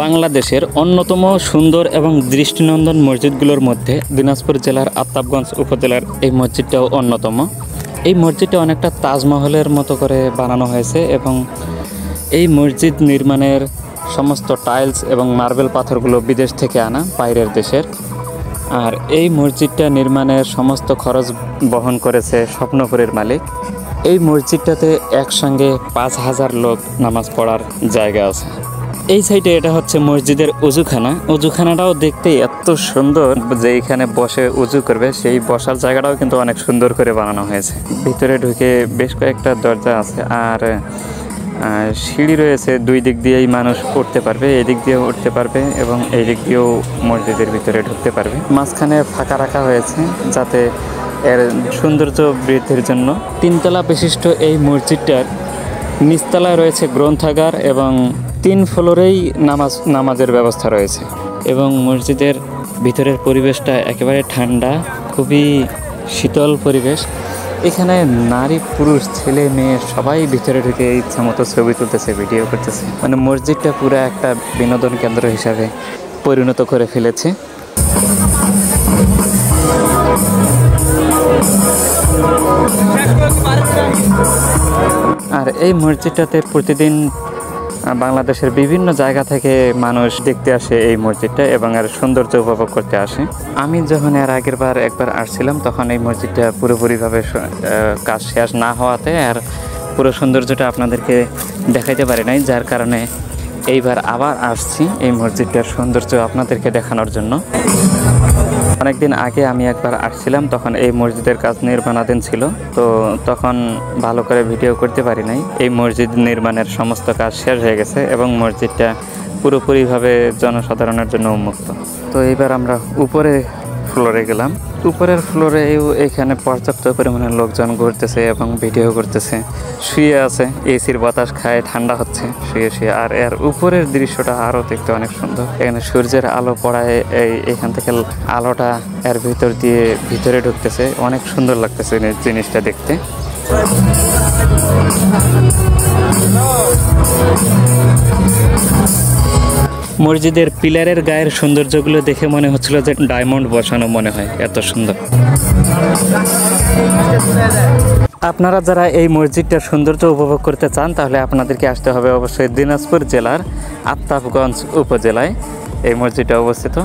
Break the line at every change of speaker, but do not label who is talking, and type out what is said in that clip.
বাংলাদেশের অন্যতম সুন্দর এবং দৃষ্টিনন্দন মসজিদগুলোর মধ্যে দিনাজপুর জেলার আফতাবগঞ্জ উপজেলার এই মসজিদটাও অন্যতম। এই মসজিদটা অনেকটা তাজমহলের মতো করে বানানো হয়েছে এবং এই মসজিদ নির্মাণের সমস্ত টাইলস এবং মার্বেল পাথরগুলো বিদেশ থেকে আনা, বাইরের দেশের। আর এই মসজিদটা নির্মাণের সমস্ত খরচ বহন করেছে স্বপ্নপুরের মালিক। এই মসজিদটাতে একসঙ্গে ৫,০০০ লোক নামাজ পড়ার জায়গা আছে। এই সাইডে এটা হচ্ছে মসজিদের অজুখানা। অজুখানাটাও দেখতে এত সুন্দর যে এখানে বসে উজু করবে সেই বসার জায়গাটাও কিন্তু অনেক সুন্দর করে বানানো হয়েছে। ভিতরে ঢুকে বেশ কয়েকটা দরজা আছে আর সিঁড়ি রয়েছে, দুই দিক দিয়েই মানুষ উঠতে পারবে, এই দিক দিয়েও উঠতে পারবে এবং এই দিক দিয়েও মসজিদের ভিতরে ঢুকতে পারবে। মাঝখানে ফাঁকা রাখা হয়েছে যাতে এর সৌন্দর্য বৃদ্ধির জন্য। ৩ তলা বিশিষ্ট এই মসজিদটার নিচতলায় রয়েছে গ্রন্থাগার এবং 3 ফ্লোরেই নামাজের ব্যবস্থা রয়েছে এবং মসজিদের ভিতরের পরিবেশটা একেবারে ঠান্ডা, খুবই শীতল পরিবেশ। এখানে নারী পুরুষ ছেলে মেয়ে সবাই ভিতরে ঢুকে ইচ্ছা মতো ছবি তুলতেছে, ভিডিও করতেছে। মানে মসজিদটা পুরো একটা বিনোদন কেন্দ্র হিসাবে পরিণত করে ফেলেছে। আর এই মসজিদটাতে প্রতিদিন বাংলাদেশের বিভিন্ন জায়গা থেকে মানুষ দেখতে আসে এই মসজিদটা এবং এর সৌন্দর্য উপভোগ করতে আসে। আমি যখন এর আগের বার একবার আসছিলাম তখন এই মসজিদটা পুরোপুরিভাবে কাজ শেষ না হওয়াতে আর পুরো সৌন্দর্যটা আপনাদেরকে দেখাইতে পারি নাই, যার কারণে এইবার আবার আসছি এই মসজিদটার সৌন্দর্য আপনাদেরকে দেখানোর জন্য। অনেকদিন আগে আমি একবার আসছিলাম, তখন এই মসজিদের কাজ নির্মাণাধীন ছিল, তো তখন ভালো করে ভিডিও করতে পারি নাই। এই মসজিদ নির্মাণের সমস্ত কাজ শেষ হয়ে গেছে এবং মসজিদটা পুরোপুরিভাবে জনসাধারণের জন্য উন্মুক্ত। তো এইবার আমরা উপরে ফ্লোরে গেলাম। উপরের ফ্লোরে এখানে পর্যাপ্ত পরিমাণে লোকজন ঘুরতেছে এবং ভিডিও করতেছে, শুয়ে আছে, এসির বাতাস খায়, ঠান্ডা হচ্ছে শুয়ে শুয়ে। আর এর উপরের দৃশ্যটা আরও দেখতে অনেক সুন্দর। এখানে সূর্যের আলো পড়ায় এখান থেকে আলোটা এর ভিতর দিয়ে ভিতরে ঢুকতেছে, অনেক সুন্দর লাগতেছে জিনিসটা দেখতে। মসজিদের পিলারের গায়ের সৌন্দর্যগুলো দেখে মনে হচ্ছিল যে ডায়মন্ড বসানো মনে হয়, এত সুন্দর। আপনারা যারা এই মসজিদটার সৌন্দর্য উপভোগ করতে চান তাহলে আপনাদেরকে আসতে হবে অবশ্যই দিনাজপুর জেলার আফতাবগঞ্জ উপজেলায় এই মসজিদটা অবস্থিত।